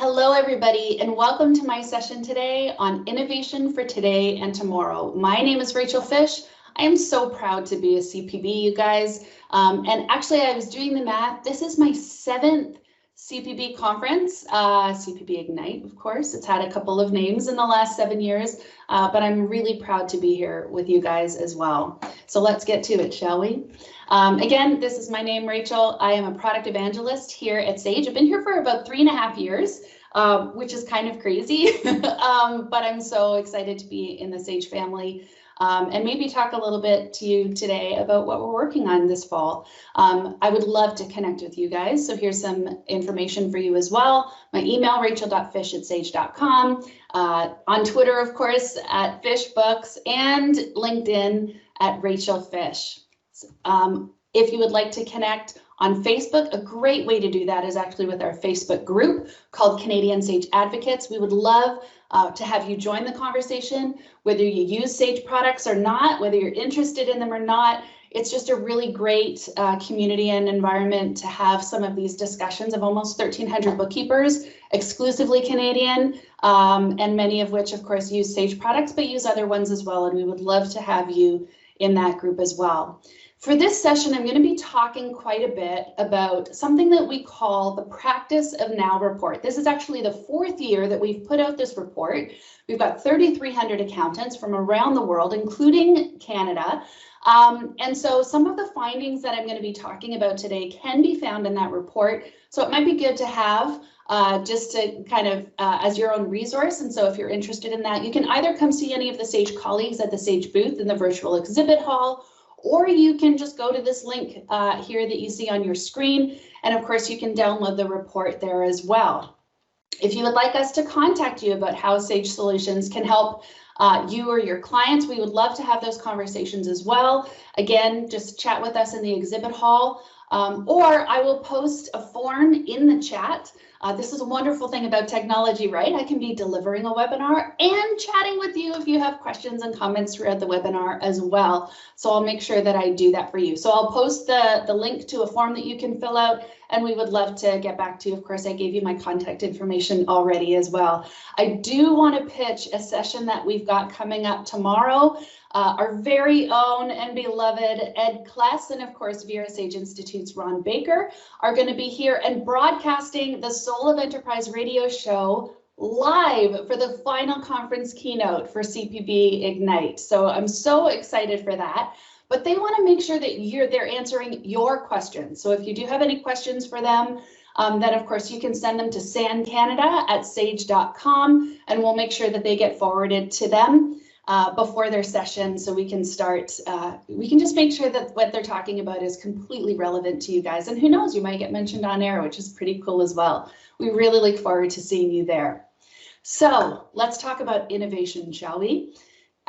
Hello, everybody, and welcome to my session today on innovation for today and tomorrow. My name is Rachel Fisch. I am so proud to be a CPB, you guys. And actually, I was doing the math. This is my 7th CPB conference, CPB Ignite, of course. It's had a couple of names in the last 7 years, but I'm really proud to be here with you guys as well. So let's get to it, shall we? Again, this is my name, Rachel. I am a product evangelist here at Sage. I've been here for about 3.5 years, which is kind of crazy, but I'm so excited to be in the Sage family. And maybe talk a little bit to you today about what we're working on this fall. I would love to connect with you guys. So here's some information for you as well. My email, rachel.fisch@sage.com. On Twitter, of course, at FishBooks, and LinkedIn at Rachel Fisch. If you would like to connect on Facebook, a great way to do that is actually with our Facebook group called Canadian Sage Advocates. We would love to have you join the conversation, whether you use Sage products or not, whether you're interested in them or not. It's just a really great community and environment to have some of these discussions of almost 1,300 bookkeepers, exclusively Canadian, and many of which, of course, use Sage products, but use other ones as well. And we would love to have you in that group as well. For this session, I'm going to be talking quite a bit about something that we call the Practice of Now report. This is actually the 4th year that we've put out this report. We've got 3,300 accountants from around the world, including Canada. And so some of the findings that I'm going to be talking about today can be found in that report. So it might be good to have just to kind of as your own resource. And so if you're interested in that, you can either come see any of the Sage colleagues at the Sage booth in the virtual exhibit hall, or you can just go to this link here that you see on your screen. And of course, you can download the report there as well. If you would like us to contact you about how Sage Solutions can help you or your clients, we would love to have those conversations as well. Again, just chat with us in the exhibit hall, or I will post a form in the chat. This is a wonderful thing about technology, right? I can be delivering a webinar and chatting with you if you have questions and comments throughout the webinar as well. So I'll make sure that I do that for you. So I'll post the link to a form that you can fill out, and we would love to get back to you. Of course, I gave you my contact information already as well. I do want to pitch a session that we've got coming up tomorrow. Our very own and beloved Ed Kless and of course Vera Sage Institute's Ron Baker are going to be here and broadcasting the Soul of Enterprise radio show live for the final conference keynote for CPB Ignite. So I'm so excited for that. But they want to make sure that they're answering your questions. So if you do have any questions for them, then of course you can send them to sancanada@sage.com, and we'll make sure that they get forwarded to them before their session, so we can start, we can just make sure that what they're talking about is completely relevant to you guys. And who knows, you might get mentioned on air, which is pretty cool as well. We really look forward to seeing you there. So let's talk about innovation, shall we?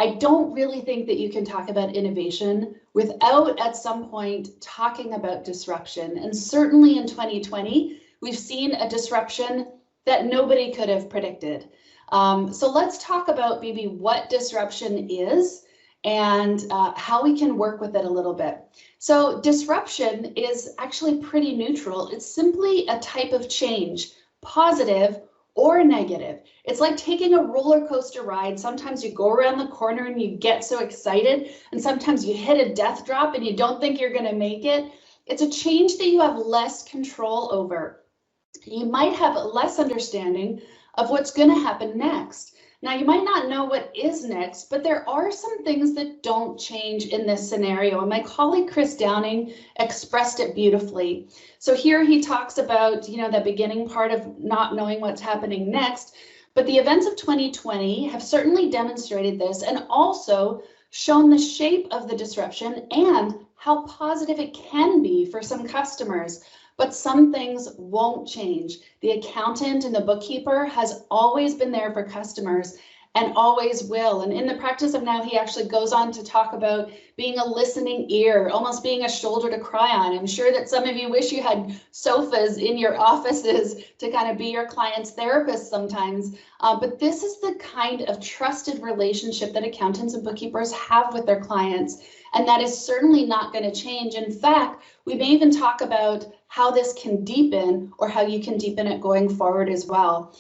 I don't really think that you can talk about innovation without at some point talking about disruption. And certainly in 2020, we've seen a disruption that nobody could have predicted. So let's talk about maybe what disruption is and how we can work with it a little bit. So disruption is actually pretty neutral. It's simply a type of change, positive or negative. It's like taking a roller coaster ride. Sometimes you go around the corner and you get so excited, and sometimes you hit a death drop and you don't think you're going to make it. It's a change that you have less control over. You might have less understanding of what's going to happen next. Now, you might not know what is next, but there are some things that don't change in this scenario. And my colleague Chris Downing expressed it beautifully. So here he talks about, the beginning part of not knowing what's happening next. But the events of 2020 have certainly demonstrated this and also shown the shape of the disruption and how positive it can be for some customers. But some things won't change. The accountant and the bookkeeper has always been there for customers, and always will. And in the practice of now, he actually goes on to talk about being a listening ear, almost being a shoulder to cry on. I'm sure that some of you wish you had sofas in your offices to kind of be your client's therapist sometimes. But this is the kind of trusted relationship that accountants and bookkeepers have with their clients. And that is certainly not going to change. In fact, we may even talk about how this can deepen or how you can deepen it going forward as well.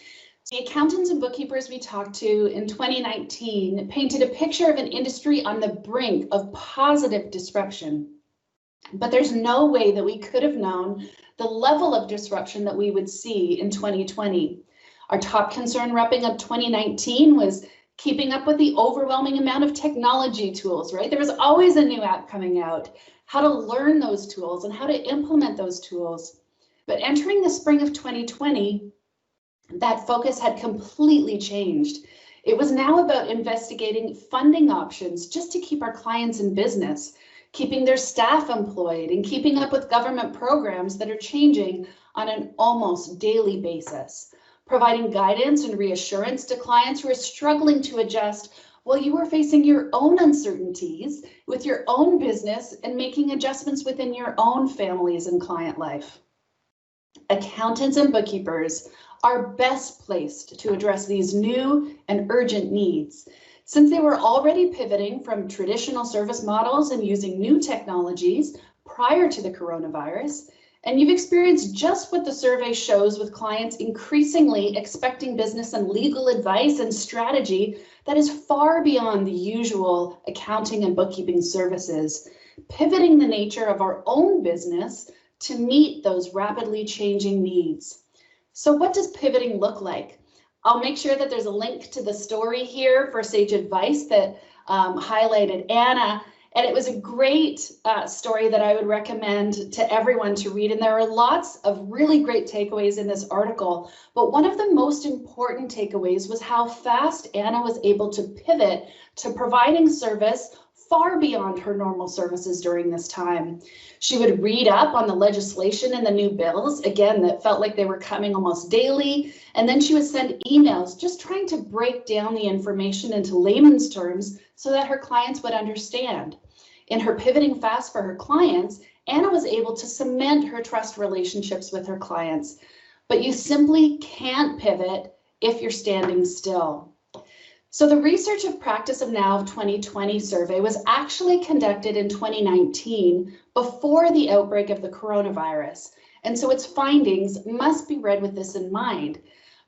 The accountants and bookkeepers we talked to in 2019 painted a picture of an industry on the brink of positive disruption. But there's no way that we could have known the level of disruption that we would see in 2020. Our top concern wrapping up 2019 was keeping up with the overwhelming amount of technology tools, right? There was always a new app coming out, how to learn those tools and how to implement those tools. But entering the spring of 2020, that focus had completely changed. It was now about investigating funding options just to keep our clients in business, keeping their staff employed, and keeping up with government programs that are changing on an almost daily basis, providing guidance and reassurance to clients who are struggling to adjust while you are facing your own uncertainties with your own business and making adjustments within your own families and client life. Accountants and bookkeepers are best placed to address these new and urgent needs, since they were already pivoting from traditional service models and using new technologies prior to the coronavirus. And you've experienced just what the survey shows, with clients increasingly expecting business and legal advice and strategy that is far beyond the usual accounting and bookkeeping services, pivoting the nature of our own business to meet those rapidly changing needs. So what does pivoting look like? I'll make sure that there's a link to the story here for Sage Advice that highlighted Anna. And it was a great story that I would recommend to everyone to read. And there are lots of really great takeaways in this article. But one of the most important takeaways was how fast Anna was able to pivot to providing service far beyond her normal services during this time. She would read up on the legislation and the new bills, again, that felt like they were coming almost daily. And then she would send emails just trying to break down the information into layman's terms so that her clients would understand. In her pivoting fast for her clients, Anna was able to cement her trust relationships with her clients. But you simply can't pivot if you're standing still. So the Research of Practice of Now of 2020 survey was actually conducted in 2019 before the outbreak of the coronavirus. And so its findings must be read with this in mind.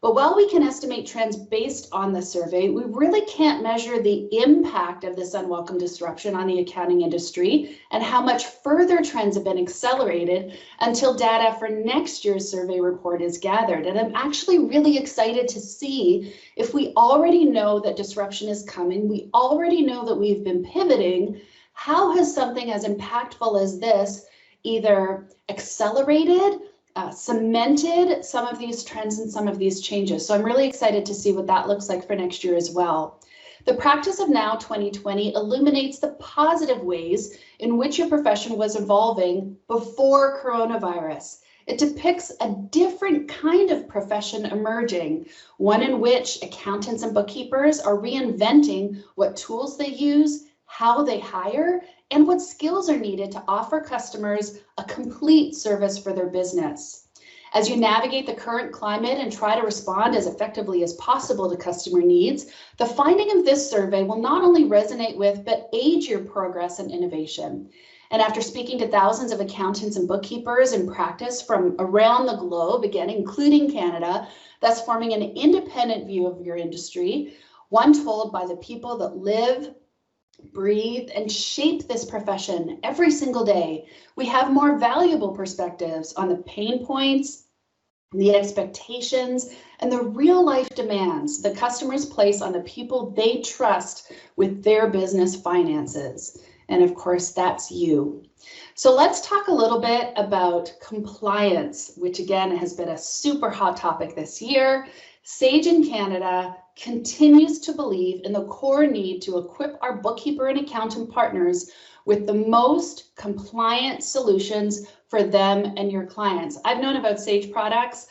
But while we can estimate trends based on the survey, we really can't measure the impact of this unwelcome disruption on the accounting industry and how much further trends have been accelerated until data for next year's survey report is gathered. And I'm actually really excited to see if we already know that disruption is coming, we already know that we've been pivoting, how has something as impactful as this either accelerated, cemented some of these trends and some of these changes. So I'm really excited to see what that looks like for next year as well. The Practice of Now 2020 illuminates the positive ways in which your profession was evolving before coronavirus. It depicts a different kind of profession emerging, one in which accountants and bookkeepers are reinventing what tools they use, how they hire, and what skills are needed to offer customers a complete service for their business. As you navigate the current climate and try to respond as effectively as possible to customer needs, the finding of this survey will not only resonate with, but aid your progress and innovation. And after speaking to thousands of accountants and bookkeepers in practice from around the globe, again, including Canada, thus forming an independent view of your industry, one told by the people that live, breathe, and shape this profession every single day, we have more valuable perspectives on the pain points, the expectations, and the real life demands the customers place on the people they trust with their business finances. And of course, that's you. So let's talk a little bit about compliance, which again has been a super hot topic this year. Sage in Canada continues to believe in the core need to equip our bookkeeper and accountant partners with the most compliant solutions for them and your clients. I've known about Sage products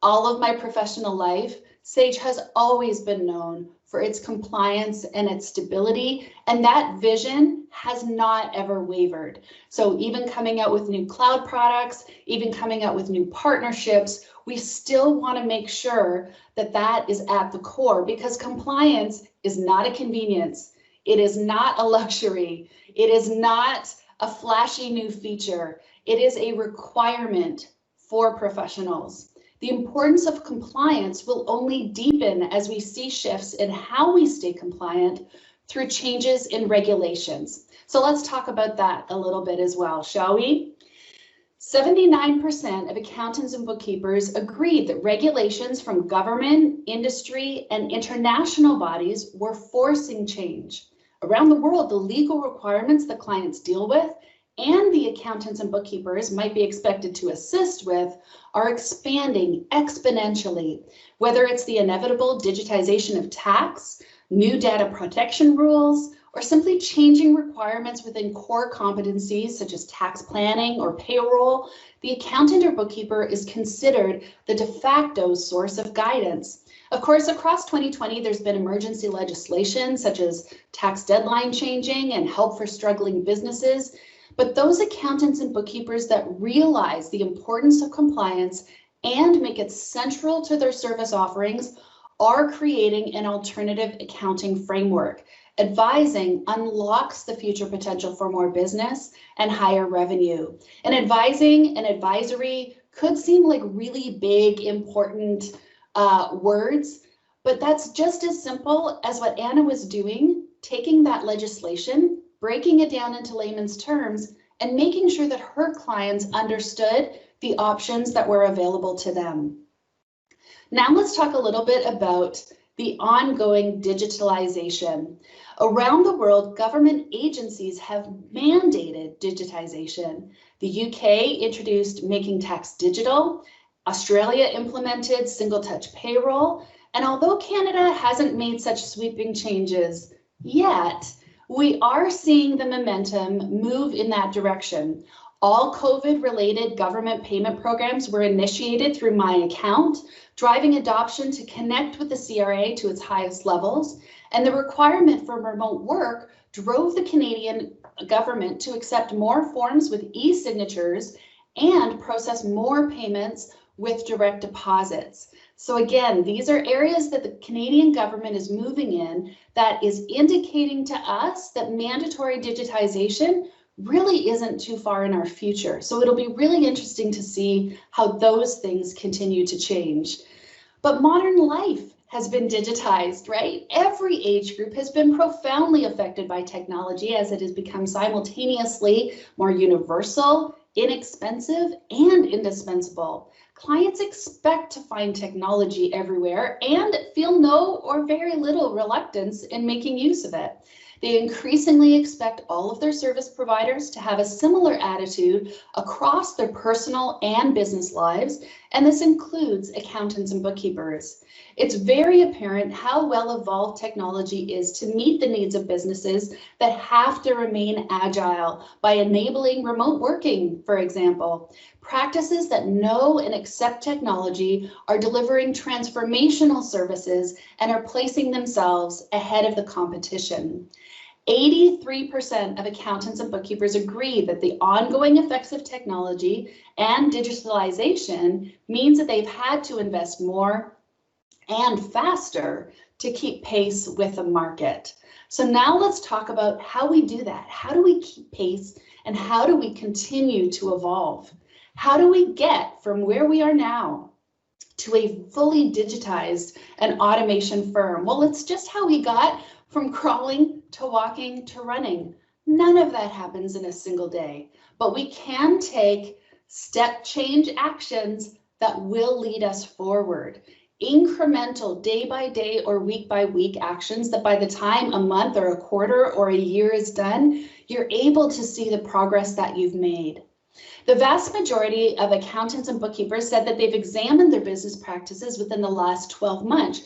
all of my professional life Sage has always been known for its compliance and its stability, and that vision has not ever wavered. So even coming out with new cloud products, even coming out with new partnerships, we still want to make sure that that is at the core, because compliance is not a convenience. It is not a luxury. It is not a flashy new feature. It is a requirement for professionals. The importance of compliance will only deepen as we see shifts in how we stay compliant through changes in regulations. So let's talk about that a little bit as well, shall we? 79% of accountants and bookkeepers agreed that regulations from government, industry, and international bodies were forcing change. Around the world, the legal requirements that clients deal with and the accountants and bookkeepers might be expected to assist with are expanding exponentially, whether it's the inevitable digitization of tax, new data protection rules, or simply changing requirements within core competencies such as tax planning or payroll. The accountant or bookkeeper is considered the de facto source of guidance. Of course, across 2020, there's been emergency legislation such as tax deadline changing and help for struggling businesses. But those accountants and bookkeepers that realize the importance of compliance and make it central to their service offerings are creating an alternative accounting framework. Advising unlocks the future potential for more business and higher revenue. And advising and advisory could seem like really big, important words, but that's just as simple as what Anna was doing, taking that legislation, breaking it down into layman's terms, and making sure that her clients understood the options that were available to them. Now let's talk a little bit about the ongoing digitalization. Around the world, government agencies have mandated digitization. The UK introduced Making Tax Digital, Australia implemented single touch payroll, and although Canada hasn't made such sweeping changes yet, we are seeing the momentum move in that direction. All COVID-related government payment programs were initiated through My Account, driving adoption to connect with the CRA to its highest levels, and the requirement for remote work drove the Canadian government to accept more forms with e-signatures and process more payments with direct deposits. So again, these are areas that the Canadian government is moving in that is indicating to us that mandatory digitization really isn't too far in our future. So it'll be really interesting to see how those things continue to change. But modern life has been digitized, right? Every age group has been profoundly affected by technology as it has become simultaneously more universal, inexpensive, and indispensable. Clients expect to find technology everywhere and feel no or very little reluctance in making use of it. They increasingly expect all of their service providers to have a similar attitude across their personal and business lives, and this includes accountants and bookkeepers. It's very apparent how well evolved technology is to meet the needs of businesses that have to remain agile by enabling remote working, for example. Practices that know and accept technology are delivering transformational services and are placing themselves ahead of the competition. 83% of accountants and bookkeepers agree that the ongoing effects of technology and digitalization means that they've had to invest more and faster to keep pace with the market. So now let's talk about how we do that. How do we keep pace and how do we continue to evolve? How do we get from where we are now to a fully digitized and automation firm? Well, it's just how we got from crawling to walking to running. None of that happens in a single day, but we can take step change actions that will lead us forward. Incremental day by day or week by week actions that by the time a month or a quarter or a year is done, you're able to see the progress that you've made. The vast majority of accountants and bookkeepers said that they've examined their business practices within the last 12 months,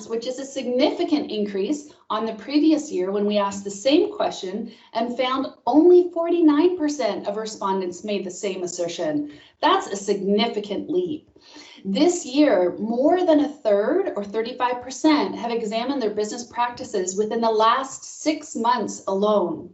which is a significant increase on the previous year when we asked the same question and found only 49% of respondents made the same assertion. That's a significant leap. This year, more than a third, or 35%, have examined their business practices within the last 6 months alone.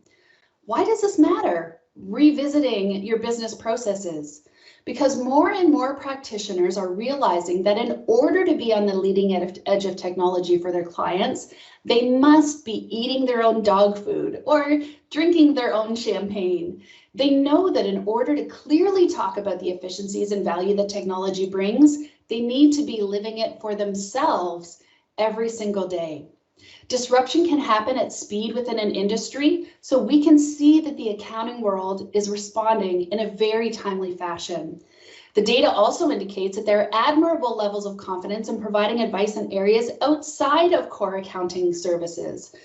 Why does this matter? Revisiting your business processes. Because more and more practitioners are realizing that in order to be on the leading edge of technology for their clients, they must be eating their own dog food or drinking their own champagne. They know that in order to clearly talk about the efficiencies and value that technology brings, they need to be living it for themselves every single day. Disruption can happen at speed within an industry, so we can see that the accounting world is responding in a very timely fashion. The data also indicates that there are admirable levels of confidence in providing advice in areas outside of core accounting services.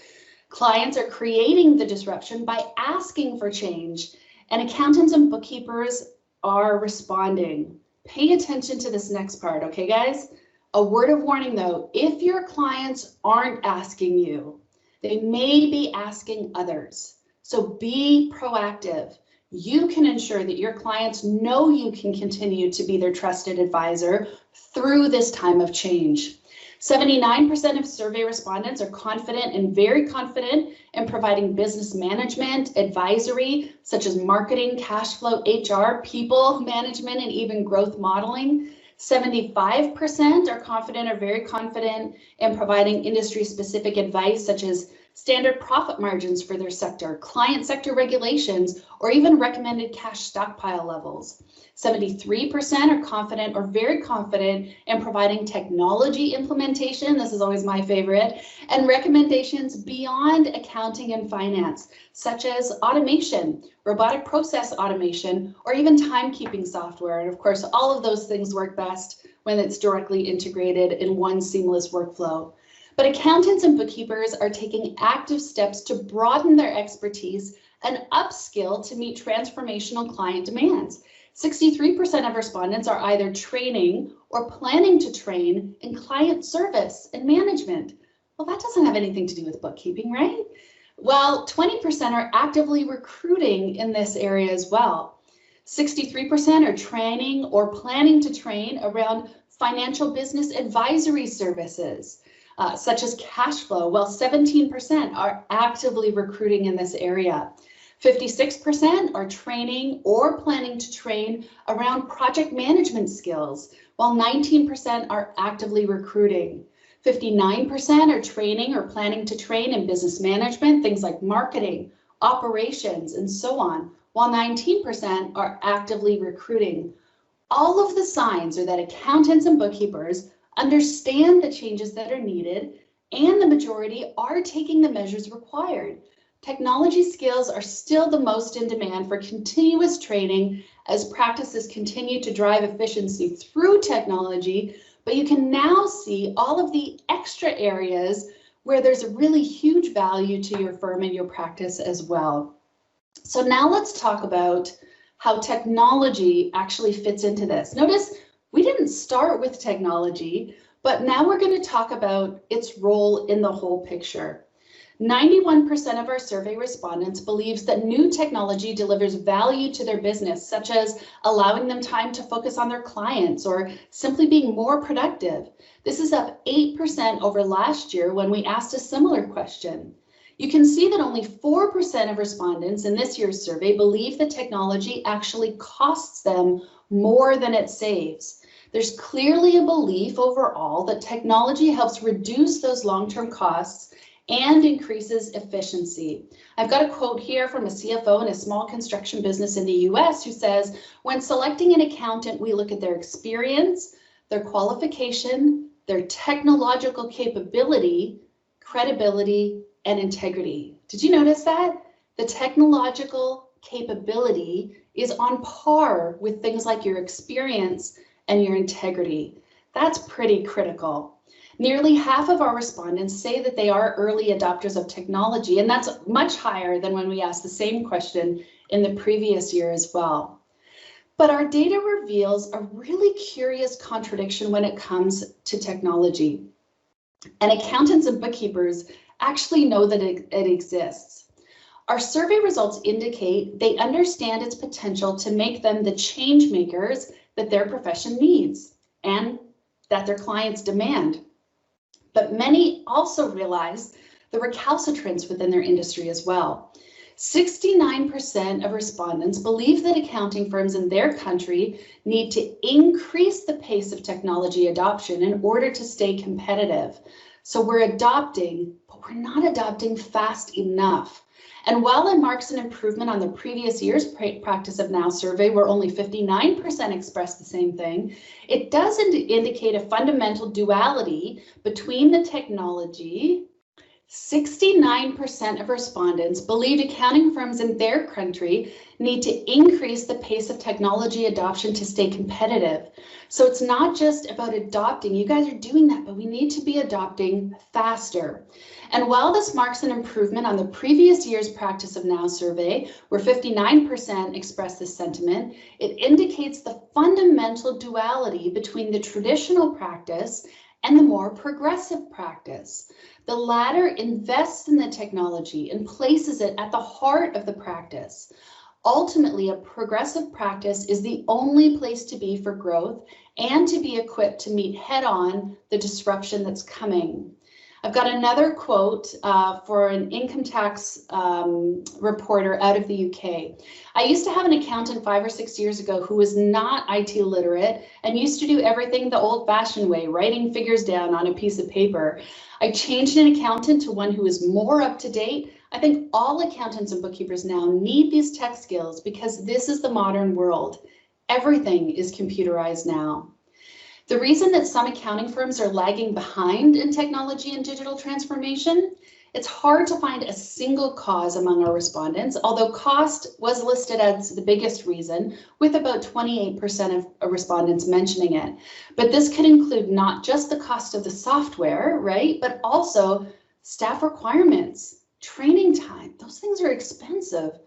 Clients are creating the disruption by asking for change, and accountants and bookkeepers are responding. Pay attention to this next part, okay, guys? A word of warning though, if your clients aren't asking you, they may be asking others. So be proactive. You can ensure that your clients know you can continue to be their trusted advisor through this time of change. 79% of survey respondents are confident and very confident in providing business management, advisory, such as marketing, cash flow, HR, people management, and even growth modeling. 75% are confident or very confident in providing industry-specific advice, such as standard profit margins for their sector, client sector regulations, or even recommended cash stockpile levels. 73% are confident or very confident in providing technology implementation, this is always my favorite, and recommendations beyond accounting and finance, such as automation, robotic process automation, or even timekeeping software. And of course, all of those things work best when it's directly integrated in one seamless workflow. But accountants and bookkeepers are taking active steps to broaden their expertise and upskill to meet transformational client demands. 63% of respondents are either training or planning to train in client service and management. Well, that doesn't have anything to do with bookkeeping, right? Well, 20% are actively recruiting in this area as well. 63% are training or planning to train around financial business advisory services, such as cash flow, while 17% are actively recruiting in this area. 56% are training or planning to train around project management skills, while 19% are actively recruiting. 59% are training or planning to train in business management, things like marketing, operations, and so on, while 19% are actively recruiting. All of the signs are that accountants and bookkeepers understand the changes that are needed, and the majority are taking the measures required. Technology skills are still the most in demand for continuous training as practices continue to drive efficiency through technology, but you can now see all of the extra areas where there's a really huge value to your firm and your practice as well. So now let's talk about how technology actually fits into this. Notice we didn't start with technology, but now we're going to talk about its role in the whole picture. 91% of our survey respondents believes that new technology delivers value to their business, such as allowing them time to focus on their clients or simply being more productive. This is up 8% over last year when we asked a similar question. You can see that only 4% of respondents in this year's survey believe that technology actually costs them more than it saves. There's clearly a belief overall that technology helps reduce those long-term costs and increases efficiency. I've got a quote here from a CFO in a small construction business in the US who says, when selecting an accountant, we look at their experience, their qualification, their technological capability, credibility, and integrity. Did you notice that? The technological capability is on par with things like your experience and your integrity. That's pretty critical. Nearly half of our respondents say that they are early adopters of technology, and that's much higher than when we asked the same question in the previous year as well. But our data reveals a really curious contradiction when it comes to technology. And accountants and bookkeepers actually know that it exists. Our survey results indicate they understand its potential to make them the change makers that their profession needs. and that their clients demand. But many also realize the recalcitrance within their industry as well. 69% of respondents believe that accounting firms in their country need to increase the pace of technology adoption in order to stay competitive. So we're adopting, but we're not adopting fast enough. And while it marks an improvement on the previous year's Practice of Now survey, where only 59% expressed the same thing, it does indicate a fundamental duality between the technology. 69% of respondents believe accounting firms in their country need to increase the pace of technology adoption to stay competitive. So it's not just about adopting. You guys are doing that, but we need to be adopting faster. And while this marks an improvement on the previous year's Practice of Now survey, where 59% expressed this sentiment, it indicates the fundamental duality between the traditional practice and the more progressive practice. The latter invests in the technology and places it at the heart of the practice. Ultimately, a progressive practice is the only place to be for growth and to be equipped to meet head-on the disruption that's coming. I've got another quote for an income tax reporter out of the UK. I used to have an accountant 5 or 6 years ago who was not IT literate and used to do everything the old-fashioned way, writing figures down on a piece of paper. I changed an accountant to one who is more up to date. I think all accountants and bookkeepers now need these tech skills because this is the modern world. Everything is computerized now. The reason that some accounting firms are lagging behind in technology and digital transformation, it's hard to find a single cause among our respondents, although cost was listed as the biggest reason, with about 28% of respondents mentioning it. But this could include not just the cost of the software, right, but also staff requirements, training time. Those things are expensive.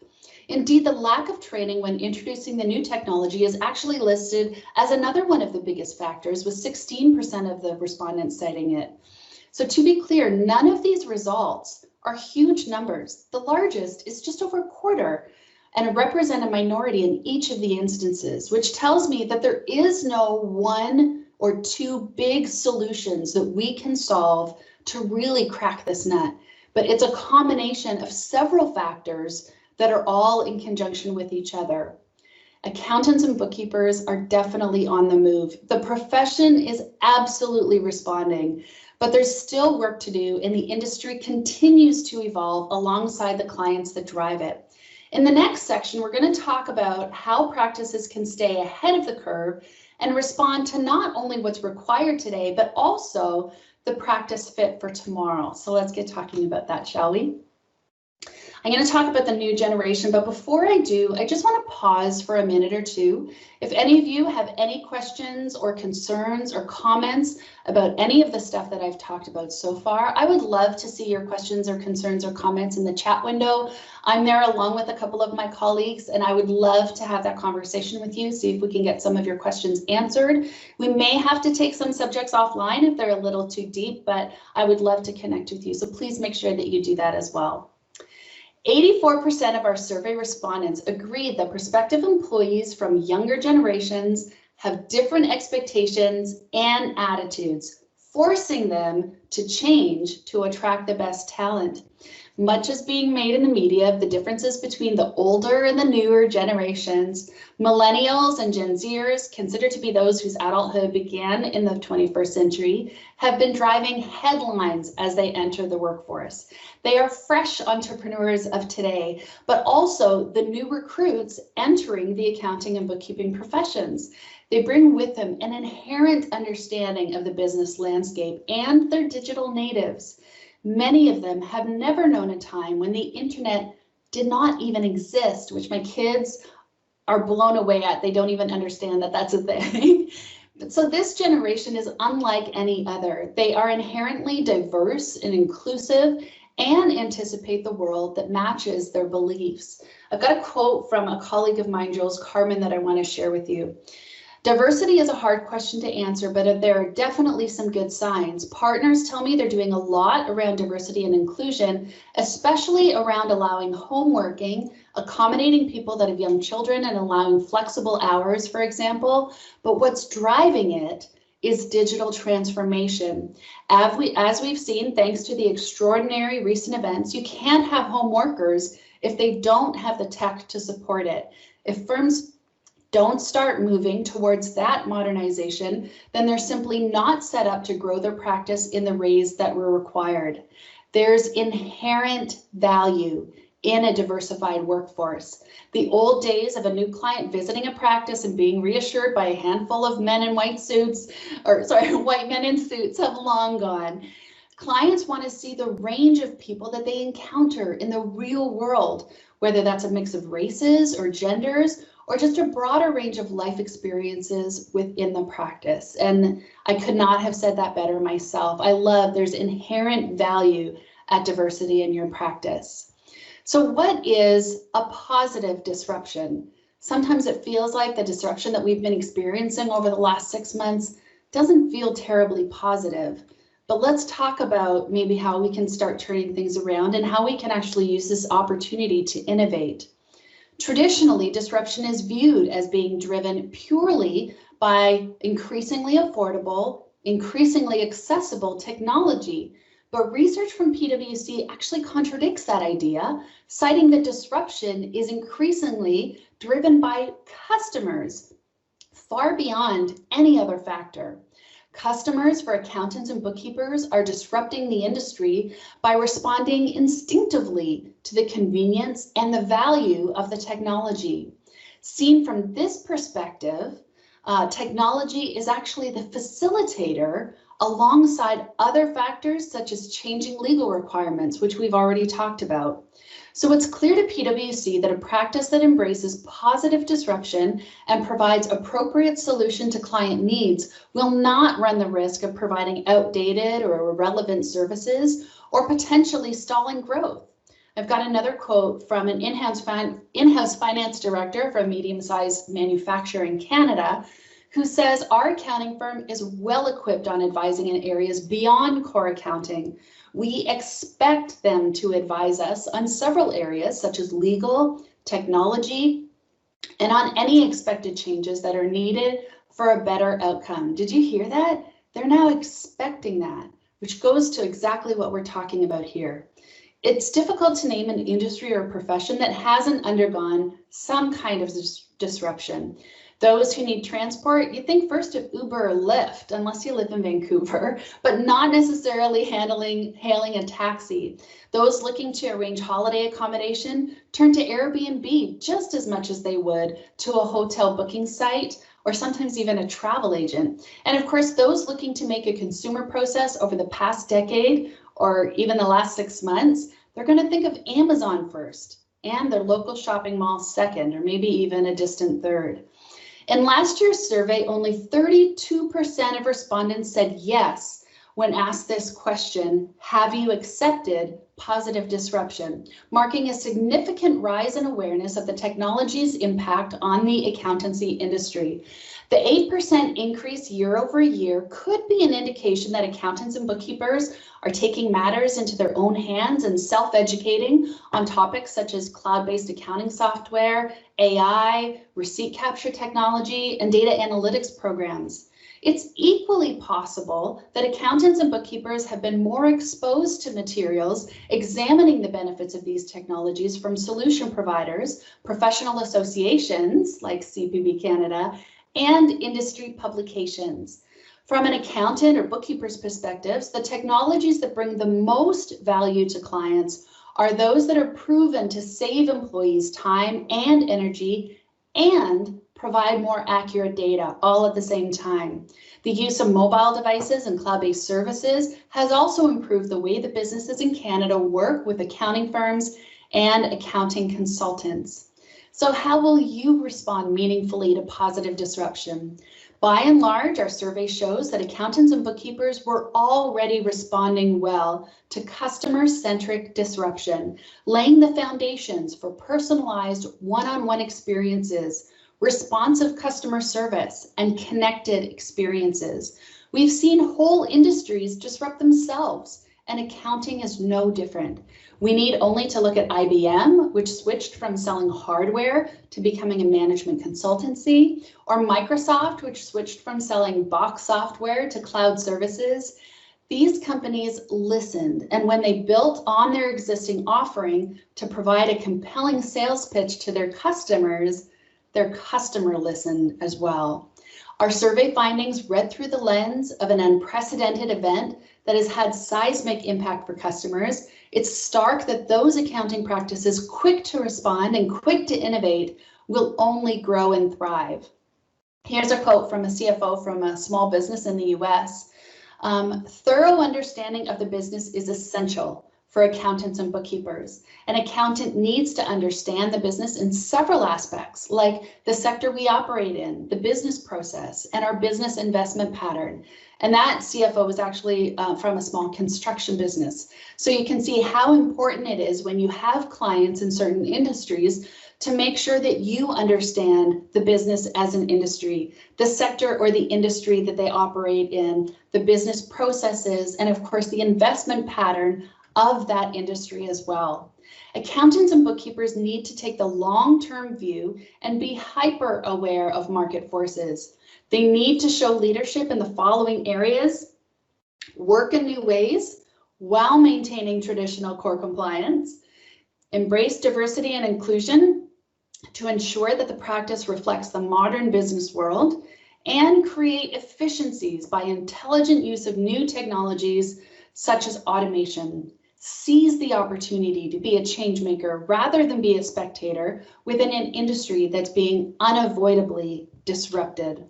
Indeed, the lack of training when introducing the new technology is actually listed as another one of the biggest factors, with 16% of the respondents citing it. So to be clear, none of these results are huge numbers. The largest is just over a quarter and represent a minority in each of the instances, which tells me that there is no one or two big solutions that we can solve to really crack this nut. But it's a combination of several factors that are all in conjunction with each other. Accountants and bookkeepers are definitely on the move. The profession is absolutely responding, but there's still work to do, and the industry continues to evolve alongside the clients that drive it. In the next section, we're going to talk about how practices can stay ahead of the curve and respond to not only what's required today, but also the practice fit for tomorrow. So let's get talking about that, shall we? I'm going to talk about the new generation, but before I do, I just want to pause for a minute or two. If any of you have any questions or concerns or comments about any of the stuff that I've talked about so far, I would love to see your questions or concerns or comments in the chat window. I'm there along with a couple of my colleagues, and I would love to have that conversation with you, see if we can get some of your questions answered. We may have to take some subjects offline if they're a little too deep, but I would love to connect with you. So please make sure that you do that as well. 84% of our survey respondents agreed that prospective employees from younger generations have different expectations and attitudes, forcing them to change to attract the best talent. Much is being made in the media of the differences between the older and the newer generations. Millennials and Gen Zers, considered to be those whose adulthood began in the 21st century, have been driving headlines as they enter the workforce. They are fresh entrepreneurs of today, but also the new recruits entering the accounting and bookkeeping professions. They bring with them an inherent understanding of the business landscape, and they're digital natives. Many of them have never known a time when the internet did not even exist, which my kids are blown away at. They don't even understand that that's a thing. So this generation is unlike any other. They are inherently diverse and inclusive and anticipate the world that matches their beliefs. I've got a quote from a colleague of mine, Jules Carmen, that I want to share with you. Diversity is a hard question to answer, but there are definitely some good signs. Partners tell me they're doing a lot around diversity and inclusion, especially around allowing home working, accommodating people that have young children, and allowing flexible hours, for example. But what's driving it is digital transformation. As we've seen, thanks to the extraordinary recent events, you can't have home workers if they don't have the tech to support it. If firms don't start moving towards that modernization, then they're simply not set up to grow their practice in the ways that were required. There's inherent value in a diversified workforce. The old days of a new client visiting a practice and being reassured by a handful of men in white men in suits have long gone. Clients want to see the range of people that they encounter in the real world, whether that's a mix of races or genders, or just a broader range of life experiences within the practice. And I could not have said that better myself. I love there's inherent value at diversity in your practice. So what is a positive disruption? Sometimes it feels like the disruption that we've been experiencing over the last 6 months doesn't feel terribly positive. But let's talk about maybe how we can start turning things around and how we can actually use this opportunity to innovate. Traditionally, disruption is viewed as being driven purely by increasingly affordable, increasingly accessible technology. But research from PwC actually contradicts that idea, citing that disruption is increasingly driven by customers, far beyond any other factor. Customers for accountants and bookkeepers are disrupting the industry by responding instinctively to the convenience and the value of the technology. Seen from this perspective, technology is actually the facilitator alongside other factors such as changing legal requirements, which we've already talked about. So it's clear to PwC that a practice that embraces positive disruption and provides appropriate solution to client needs will not run the risk of providing outdated or irrelevant services or potentially stalling growth. I've got another quote from an in-house finance director from a medium-sized manufacturer in Canada who says, "Our accounting firm is well equipped on advising in areas beyond core accounting. We expect them to advise us on several areas such as legal, technology, and on any expected changes that are needed for a better outcome." Did you hear that? They're now expecting that, which goes to exactly what we're talking about here. It's difficult to name an industry or profession that hasn't undergone some kind of disruption. Those who need transport, you think first of Uber or Lyft, unless you live in Vancouver, but not necessarily hailing a taxi. Those looking to arrange holiday accommodation turn to Airbnb just as much as they would to a hotel booking site or sometimes even a travel agent. And of course, those looking to make a consumer process over the past decade or even the last 6 months, they're going to think of Amazon first and their local shopping mall second, or maybe even a distant third. In last year's survey, only 32% of respondents said yes when asked this question, have you accepted positive disruption, marking a significant rise in awareness of the technology's impact on the accountancy industry. The 8% increase year over year could be an indication that accountants and bookkeepers are taking matters into their own hands and self-educating on topics such as cloud-based accounting software, AI, receipt capture technology, and data analytics programs. It's equally possible that accountants and bookkeepers have been more exposed to materials examining the benefits of these technologies from solution providers, professional associations like CPB Canada, and industry publications. From an accountant or bookkeeper's perspectives, the technologies that bring the most value to clients are those that are proven to save employees time and energy and provide more accurate data all at the same time. The use of mobile devices and cloud-based services has also improved the way that businesses in Canada work with accounting firms and accounting consultants. So how will you respond meaningfully to positive disruption? By and large, our survey shows that accountants and bookkeepers were already responding well to customer-centric disruption, laying the foundations for personalized one-on-one experiences, responsive customer service, and connected experiences. We've seen whole industries disrupt themselves and accounting is no different. We need only to look at IBM, which switched from selling hardware to becoming a management consultancy, or Microsoft, which switched from selling box software to cloud services. These companies listened, and when they built on their existing offering to provide a compelling sales pitch to their customer listened as well. Our survey findings read through the lens of an unprecedented event that has had seismic impact for customers. It's stark that those accounting practices quick to respond and quick to innovate will only grow and thrive. Here's a quote from a CFO from a small business in the US. Thorough understanding of the business is essential for accountants and bookkeepers. An accountant needs to understand the business in several aspects, like the sector we operate in, the business process, and our business investment pattern. And that CFO was actually from a small construction business. So you can see how important it is when you have clients in certain industries to make sure that you understand the business as an industry, the sector or the industry that they operate in, the business processes, and of course the investment pattern of that industry as well. Accountants and bookkeepers need to take the long-term view and be hyper aware of market forces. They need to show leadership in the following areas: work in new ways while maintaining traditional core compliance, embrace diversity and inclusion to ensure that the practice reflects the modern business world, and create efficiencies by intelligent use of new technologies such as automation. Seize the opportunity to be a change maker rather than be a spectator within an industry that's being unavoidably disrupted.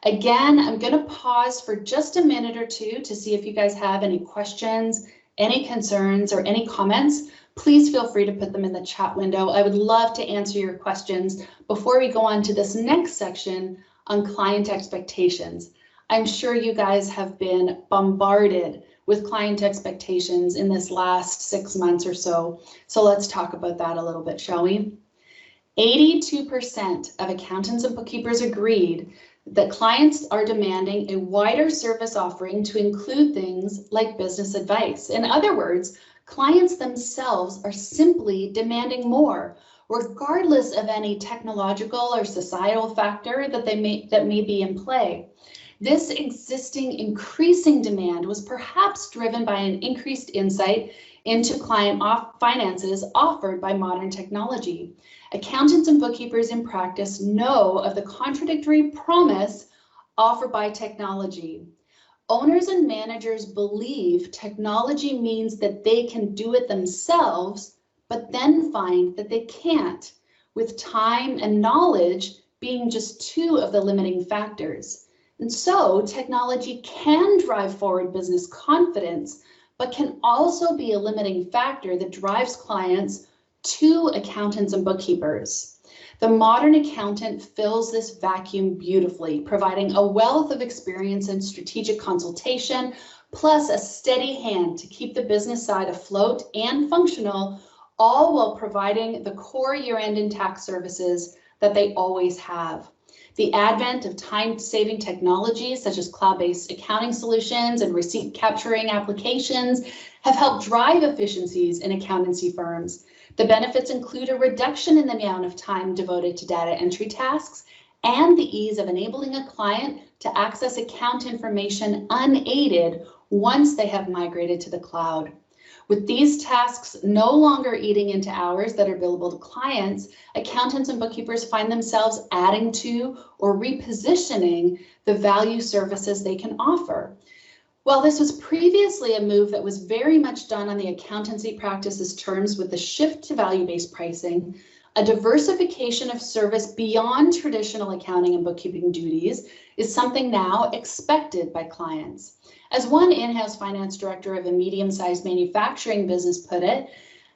Again, I'm going to pause for just a minute or two to see if you guys have any questions, any concerns, or any comments. Please feel free to put them in the chat window. I would love to answer your questions before we go on to this next section on client expectations. I'm sure you guys have been bombarded with client expectations in this last 6 months or so. So let's talk about that a little bit, shall we? 82% of accountants and bookkeepers agreed that clients are demanding a wider service offering to include things like business advice. In other words, clients themselves are simply demanding more, regardless of any technological or societal factor that may be in play. This existing increasing demand was perhaps driven by an increased insight into client finances offered by modern technology. Accountants and bookkeepers in practice know of the contradictory promise offered by technology. Owners and managers believe technology means that they can do it themselves, but then find that they can't, with time and knowledge being just two of the limiting factors. And so technology can drive forward business confidence, but can also be a limiting factor that drives clients to accountants and bookkeepers. The modern accountant fills this vacuum beautifully, providing a wealth of experience and strategic consultation, plus a steady hand to keep the business side afloat and functional, all while providing the core year-end and tax services that they always have. The advent of time-saving technologies such as cloud-based accounting solutions and receipt capturing applications have helped drive efficiencies in accountancy firms. The benefits include a reduction in the amount of time devoted to data entry tasks and the ease of enabling a client to access account information unaided once they have migrated to the cloud. With these tasks no longer eating into hours that are billable to clients, accountants and bookkeepers find themselves adding to or repositioning the value services they can offer. While this was previously a move that was very much done on the accountancy practices terms with the shift to value-based pricing, a diversification of service beyond traditional accounting and bookkeeping duties is something now expected by clients. As one in-house finance director of a medium-sized manufacturing business put it,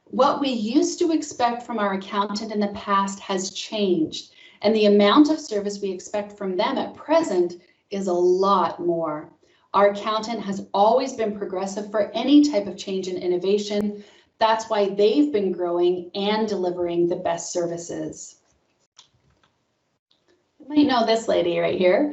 what we used to expect from our accountant in the past has changed, and the amount of service we expect from them at present is a lot more. Our accountant has always been progressive for any type of change and innovation. That's why they've been growing and delivering the best services. You might know this lady right here.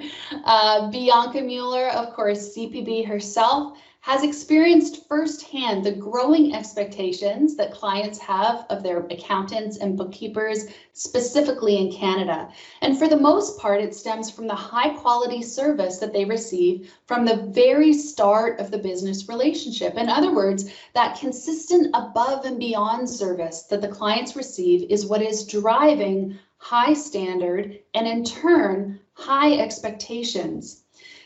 Bianca Mueller, of course, CPB herself, has experienced firsthand the growing expectations that clients have of their accountants and bookkeepers, specifically in Canada. And for the most part, it stems from the high quality service that they receive from the very start of the business relationship. In other words, that consistent above and beyond service that the clients receive is what is driving high standard and in turn, high expectations.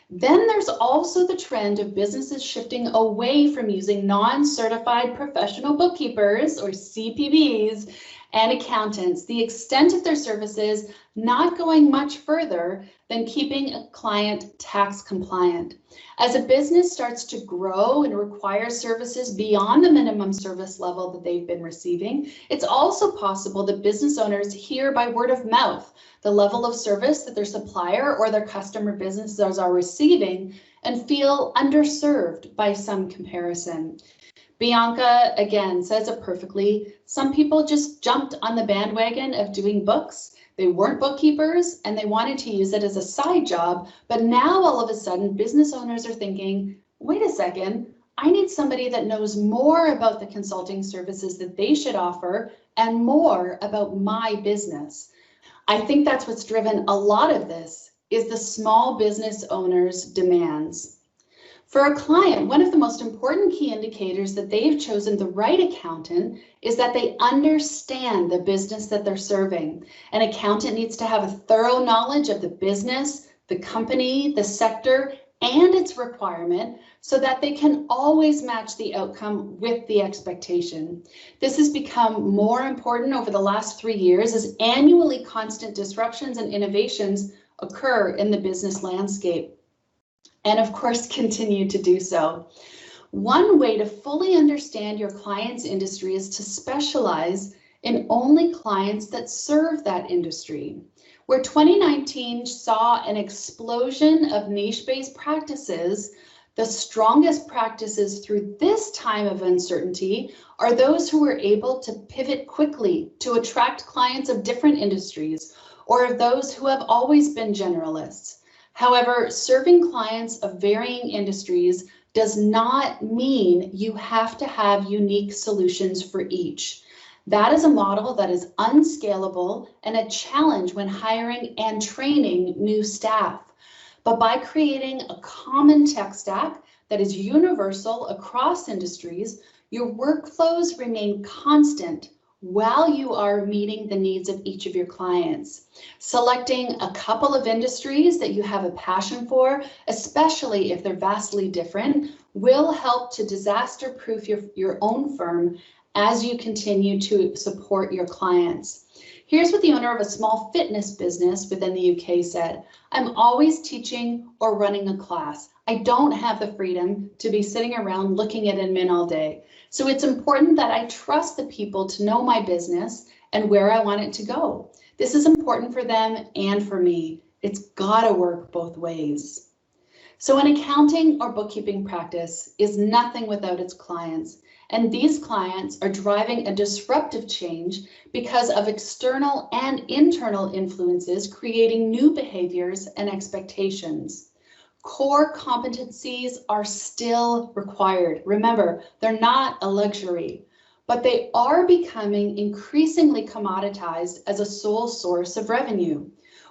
Then there's also the trend of businesses shifting away from using non-certified professional bookkeepers or CPBs and accountants, the extent of their services not going much further than keeping a client tax compliant. As a business starts to grow and require services beyond the minimum service level that they've been receiving, it's also possible that business owners hear by word of mouth the level of service that their supplier or their customer businesses are receiving and feel underserved by some comparison. Bianca, again, says it perfectly. Some people just jumped on the bandwagon of doing books. They weren't bookkeepers and they wanted to use it as a side job. But now all of a sudden, business owners are thinking, wait a second, I need somebody that knows more about the consulting services that they should offer and more about my business. I think that's what's driven a lot of this is the small business owner's demands. For a client, one of the most important key indicators that they've chosen the right accountant is that they understand the business that they're serving. An accountant needs to have a thorough knowledge of the business, the company, the sector, and its requirement so that they can always match the outcome with the expectation. This has become more important over the last 3 years as annually constant disruptions and innovations occur in the business landscape. And of course, continue to do so. One way to fully understand your client's industry is to specialize in only clients that serve that industry. Where 2019 saw an explosion of niche-based practices, the strongest practices through this time of uncertainty are those who were able to pivot quickly to attract clients of different industries or of those who have always been generalists. However, serving clients of varying industries does not mean you have to have unique solutions for each. That is a model that is unscalable and a challenge when hiring and training new staff. But by creating a common tech stack that is universal across industries, your workflows remain constant while you are meeting the needs of each of your clients. Selecting a couple of industries that you have a passion for, especially if they're vastly different, will help to disaster-proof your own firm as you continue to support your clients. Here's what the owner of a small fitness business within the UK said: "I'm always teaching or running a class. I don't have the freedom to be sitting around looking at admin all day. So it's important that I trust the people to know my business and where I want it to go. This is important for them and for me. It's gotta work both ways." So an accounting or bookkeeping practice is nothing without its clients. And these clients are driving a disruptive change because of external and internal influences, creating new behaviors and expectations. Core competencies are still required. Remember, they're not a luxury, but they are becoming increasingly commoditized as a sole source of revenue.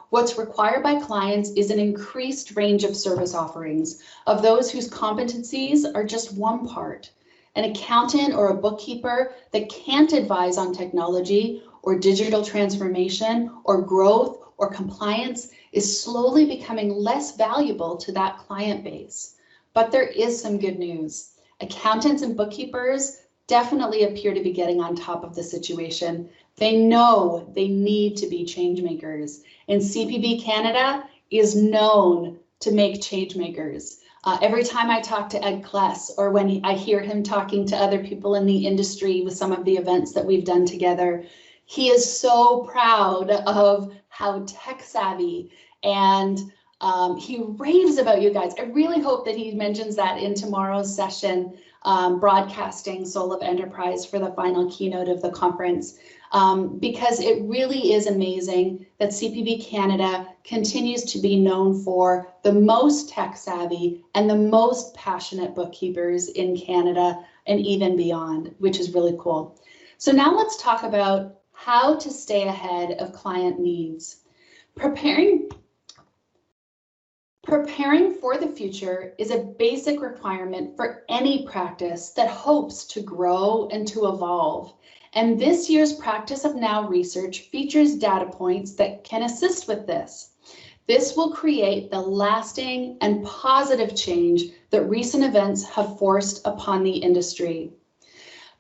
What's required by clients is an increased range of service offerings of those whose competencies are just one part. An accountant or a bookkeeper that can't advise on technology or digital transformation or growth or compliance is slowly becoming less valuable to that client base. But there is some good news. Accountants and bookkeepers definitely appear to be getting on top of the situation. They know they need to be change makers, and CPB Canada is known to make change makers. Every time I talk to Ed Kless, or when I hear him talking to other people in the industry with some of the events that we've done together, he is so proud of how tech savvy and he raves about you guys. I really hope that he mentions that in tomorrow's session, broadcasting Soul of Enterprise for the final keynote of the conference. because it really is amazing that CPB Canada continues to be known for the most tech savvy and the most passionate bookkeepers in Canada and even beyond, which is really cool. So now let's talk about how to stay ahead of client needs. Preparing for the future is a basic requirement for any practice that hopes to grow and to evolve. And this year's Practice of Now research features data points that can assist with this. This will create the lasting and positive change that recent events have forced upon the industry.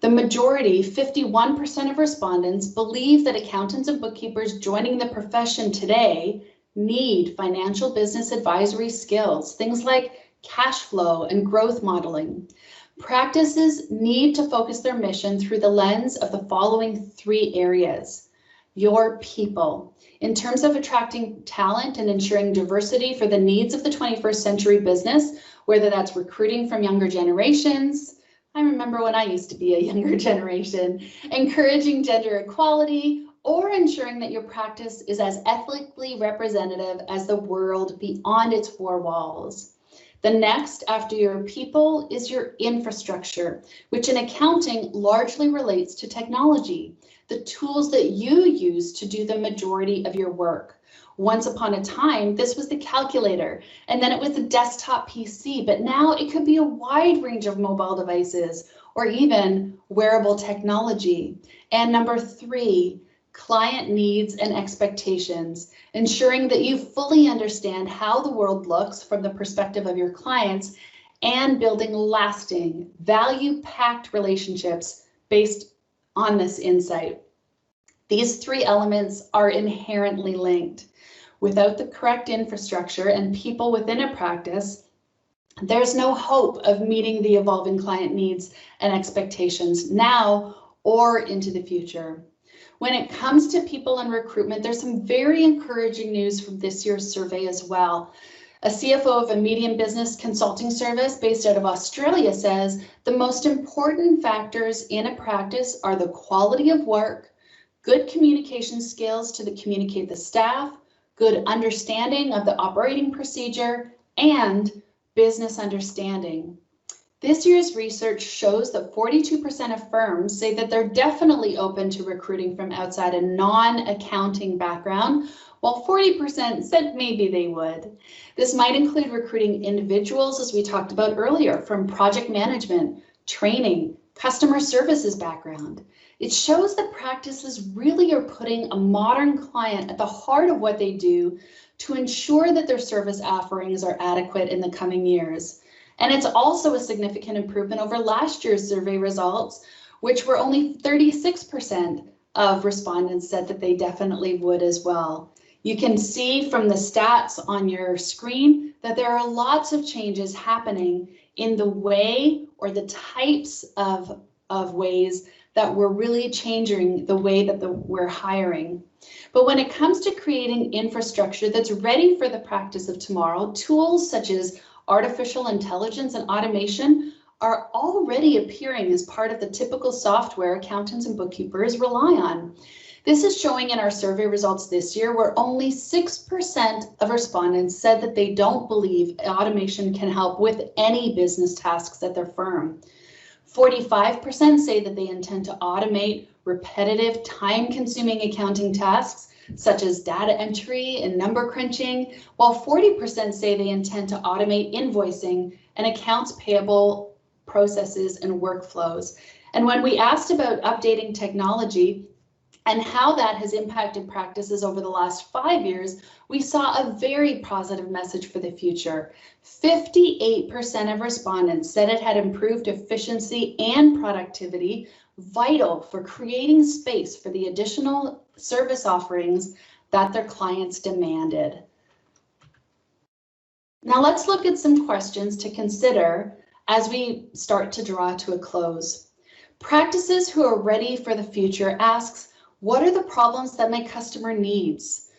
The majority, 51% of respondents, believe that accountants and bookkeepers joining the profession today need financial business advisory skills, things like cash flow and growth modeling. Practices need to focus their mission through the lens of the following 3 areas. Your people, in terms of attracting talent and ensuring diversity for the needs of the 21st century business, whether that's recruiting from younger generations. I remember when I used to be a younger generation, encouraging gender equality, or ensuring that your practice is as ethically representative as the world beyond its 4 walls. The next after your people is your infrastructure, which in accounting largely relates to technology, the tools that you use to do the majority of your work. Once upon a time, this was the calculator, and then it was the desktop PC, but now it could be a wide range of mobile devices or even wearable technology. And number 3, client needs and expectations, ensuring that you fully understand how the world looks from the perspective of your clients and building lasting, value-packed relationships based on this insight. These 3 elements are inherently linked. Without the correct infrastructure and people within a practice, there's no hope of meeting the evolving client needs and expectations now or into the future. When it comes to people and recruitment, there's some very encouraging news from this year's survey as well. A CFO of a medium business consulting service based out of Australia says the most important factors in a practice are the quality of work, good communication skills to communicate the staff, good understanding of the operating procedure, and business understanding. This year's research shows that 42% of firms say that they're definitely open to recruiting from outside a non-accounting background, while 40% said maybe they would. This might include recruiting individuals, as we talked about earlier, from project management, training, customer services background. It shows that practices really are putting a modern client at the heart of what they do to ensure that their service offerings are adequate in the coming years. And it's also a significant improvement over last year's survey results, which were only 36% of respondents said that they definitely would as well. You can see from the stats on your screen that there are lots of changes happening in the way or the types of ways that we're really changing the way that we're hiring. But when it comes to creating infrastructure that's ready for the practice of tomorrow, tools such as artificial intelligence and automation are already appearing as part of the typical software accountants and bookkeepers rely on. This is showing in our survey results this year, where only 6% of respondents said that they don't believe automation can help with any business tasks at their firm. 45% say that they intend to automate repetitive, time-consuming accounting tasks, such as data entry and number crunching, while 40% say they intend to automate invoicing and accounts payable processes and workflows. And when we asked about updating technology and how that has impacted practices over the last 5 years, we saw a very positive message for the future. 58% of respondents said it had improved efficiency and productivity, vital for creating space for the additional service offerings that their clients demanded. Now let's look at some questions to consider as we start to draw to a close. Practices who are ready for the future asks, what are the problems that my customer needs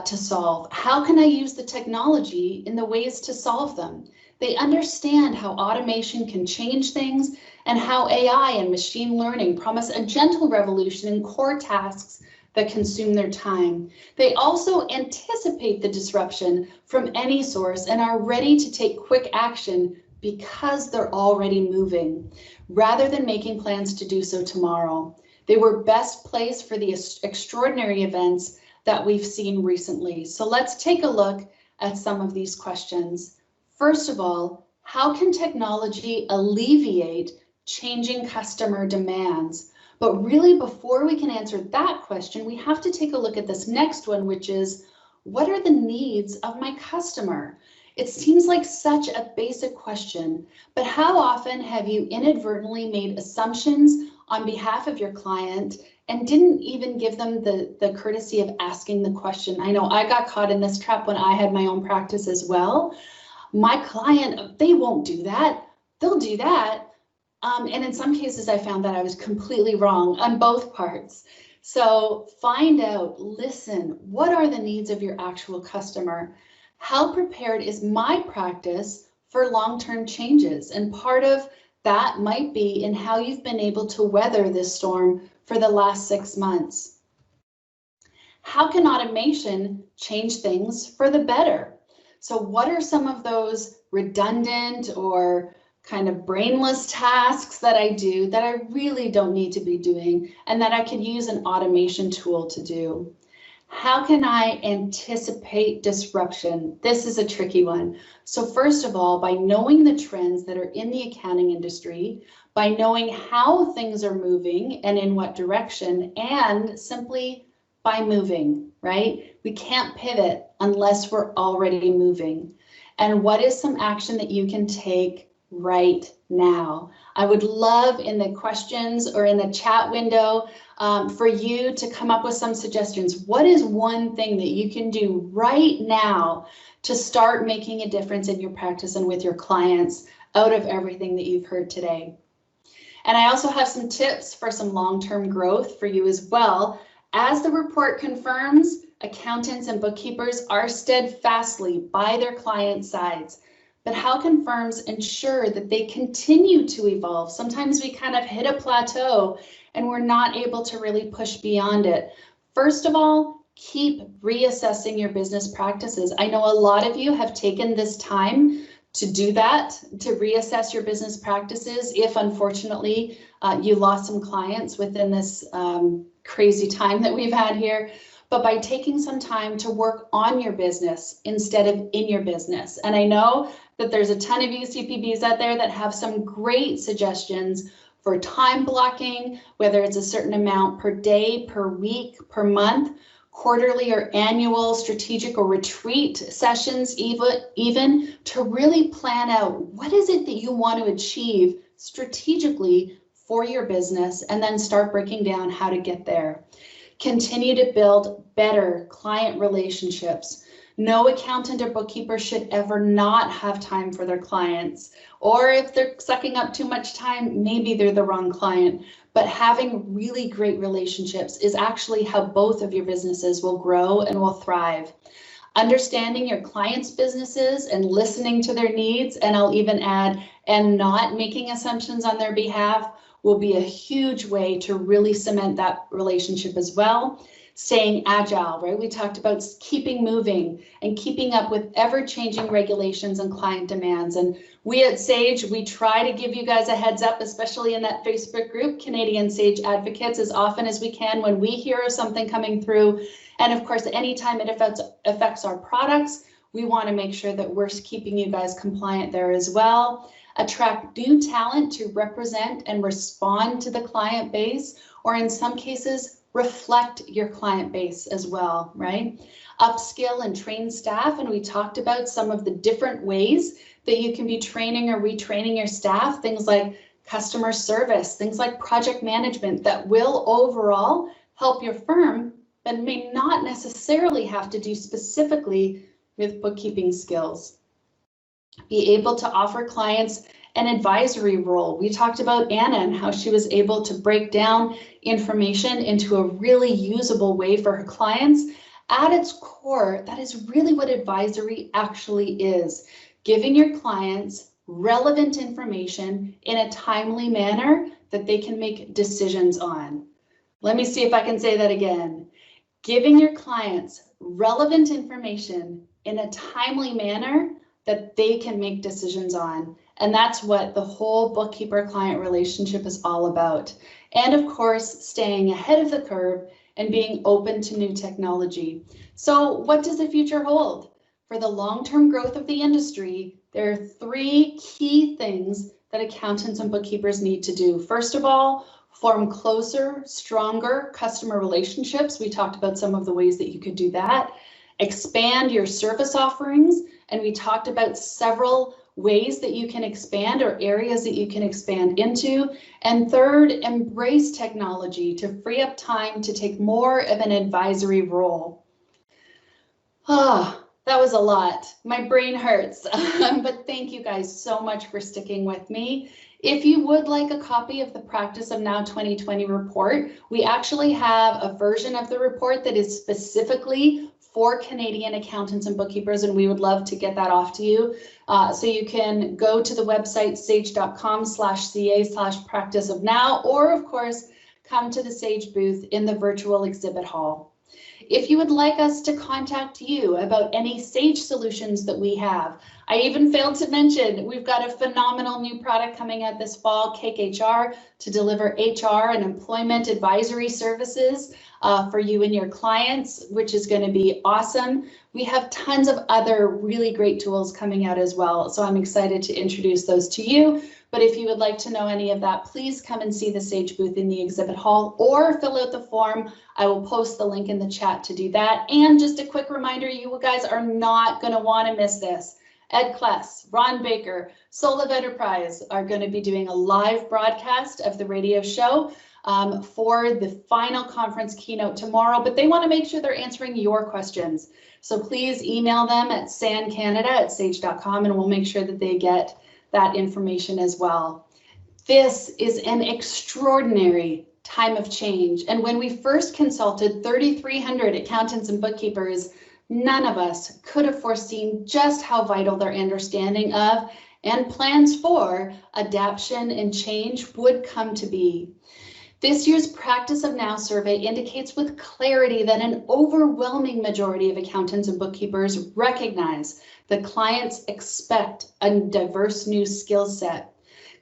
to solve? How can I use the technology in the ways to solve them? They understand how automation can change things and how AI and machine learning promise a gentle revolution in core tasks that consume their time. They also anticipate the disruption from any source and are ready to take quick action because they're already moving, rather than making plans to do so tomorrow. They were best placed for the extraordinary events that we've seen recently. So let's take a look at some of these questions. First of all, how can technology alleviate changing customer demands? But really, before we can answer that question, we have to take a look at this next one, which is, what are the needs of my customer? It seems like such a basic question, but how often have you inadvertently made assumptions on behalf of your client and didn't even give them the courtesy of asking the question? I know I got caught in this trap when I had my own practice as well. My client, they won't do that. They'll do that. And in some cases, I found that I was completely wrong on both parts. So find out, listen, what are the needs of your actual customer? How prepared is my practice for long-term changes? And part of that might be in how you've been able to weather this storm for the last 6 months. How can automation change things for the better? So what are some of those redundant or kind of brainless tasks that I do that I really don't need to be doing and that I could use an automation tool to do? How can I anticipate disruption? This is a tricky one. So first of all, by knowing the trends that are in the accounting industry, by knowing how things are moving and in what direction, and simply by moving, right? We can't pivot unless we're already moving. And what is some action that you can take right now? I would love in the questions or in the chat window for you to come up with some suggestions. What is one thing that you can do right now to start making a difference in your practice and with your clients out of everything that you've heard today? And I also have some tips for some long-term growth for you as well. As the report confirms, accountants and bookkeepers are steadfastly by their clients' sides. But how can firms ensure that they continue to evolve? Sometimes we kind of hit a plateau and we're not able to really push beyond it. First of all, keep reassessing your business practices. I know a lot of you have taken this time to do that, to reassess your business practices if unfortunately you lost some clients within this crazy time that we've had here. But by taking some time to work on your business instead of in your business. And I know that there's a ton of you CPBs out there that have some great suggestions for time blocking, whether it's a certain amount per day, per week, per month, quarterly or annual strategic or retreat sessions, even to really plan out what is it that you want to achieve strategically for your business, and then start breaking down how to get there. Continue to build better client relationships. No accountant or bookkeeper should ever not have time for their clients. Or if they're sucking up too much time, maybe they're the wrong client. But having really great relationships is actually how both of your businesses will grow and will thrive. Understanding your clients' businesses and listening to their needs, and I'll even add, and not making assumptions on their behalf, will be a huge way to really cement that relationship as well. Staying agile, right? We talked about keeping moving and keeping up with ever-changing regulations and client demands. And we at Sage, we try to give you guys a heads up, especially in that Facebook group, Canadian Sage Advocates, as often as we can when we hear of something coming through. And of course, anytime it affects our products, we want to make sure that we're keeping you guys compliant there as well. Attract new talent to represent and respond to the client base, or in some cases, reflect your client base as well, right? Upskill and train staff, and we talked about some of the different ways that you can be training or retraining your staff, things like customer service, things like project management that will overall help your firm, but may not necessarily have to do specifically with bookkeeping skills. Be able to offer clients an advisory role. We talked about Anna and how she was able to break down information into a really usable way for her clients. At its core, that is really what advisory actually is. giving your clients relevant information in a timely manner that they can make decisions on. Let me see if I can say that again. Giving your clients relevant information in a timely manner that they can make decisions on. And that's what the whole bookkeeper-client relationship is all about. And of course, staying ahead of the curve and being open to new technology. So what does the future hold? For the long-term growth of the industry, there are 3 key things that accountants and bookkeepers need to do. First of all, form closer, stronger customer relationships. We talked about some of the ways that you could do that. Expand your service offerings, and we talked about several ways that you can expand or areas that you can expand into. And third, embrace technology to free up time to take more of an advisory role. That was a lot. My brain hurts, but thank you guys so much for sticking with me. If you would like a copy of the Practice of Now 2020 report, we actually have a version of the report that is specifically for Canadian accountants and bookkeepers, and we would love to get that off to you. So you can go to the website sage.com/ca/practice of now, or of course, come to the Sage booth in the virtual exhibit hall. If you would like us to contact you about any Sage solutions that we have, I even failed to mention, we've got a phenomenal new product coming out this fall, Cake HR, to deliver HR and employment advisory services for you and your clients, which is going to be awesome. We have tons of other really great tools coming out as well, so I'm excited to introduce those to you. But if you would like to know any of that, please come and see the Sage booth in the exhibit hall or fill out the form. I will post the link in the chat to do that. And just a quick reminder, you guys are not going to want to miss this. Ed Kless, Ron Baker, Soul of Enterprise are going to be doing a live broadcast of the radio show for the final conference keynote tomorrow, but they want to make sure they're answering your questions. So please email them at sancanada@sage.com and we'll make sure that they get that information as well. This is an extraordinary time of change. And when we first consulted 3,300 accountants and bookkeepers, none of us could have foreseen just how vital their understanding of and plans for adaptation and change would come to be. This year's Practice of Now survey indicates with clarity that an overwhelming majority of accountants and bookkeepers recognize that clients expect a diverse new skill set.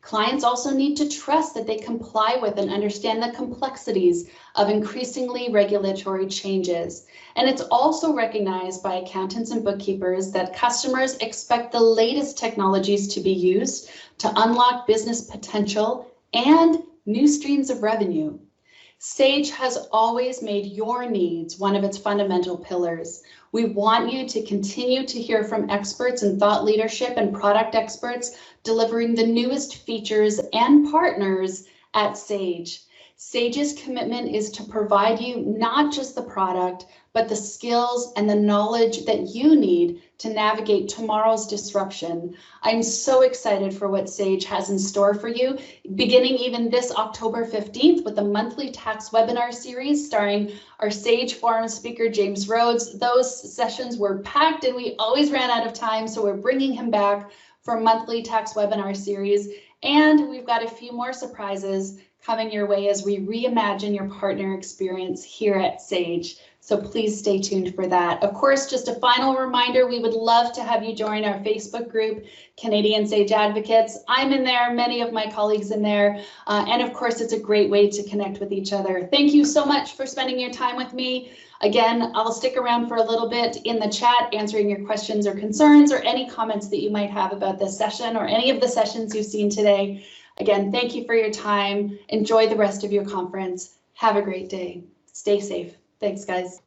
Clients also need to trust that they comply with and understand the complexities of increasingly regulatory changes. And it's also recognized by accountants and bookkeepers that customers expect the latest technologies to be used to unlock business potential and new streams of revenue. Sage has always made your needs one of its fundamental pillars. We want you to continue to hear from experts in thought leadership and product experts delivering the newest features and partners at Sage. Sage's commitment is to provide you not just the product, but the skills and the knowledge that you need to navigate tomorrow's disruption. I'm so excited for what Sage has in store for you, beginning even this October 15th with the monthly tax webinar series starring our Sage Forum speaker, James Rhodes. Those sessions were packed and we always ran out of time, so we're bringing him back for monthly tax webinar series. And we've got a few more surprises coming your way as we reimagine your partner experience here at Sage. So please stay tuned for that. Of course, just a final reminder, we would love to have you join our Facebook group, Canadian Sage Advocates. I'm in there, many of my colleagues in there. And of course, it's a great way to connect with each other. Thank you so much for spending your time with me. Again, I'll stick around for a little bit in the chat, answering your questions or concerns or any comments that you might have about this session or any of the sessions you've seen today. Again, thank you for your time. Enjoy the rest of your conference. Have a great day. Stay safe. Thanks, guys.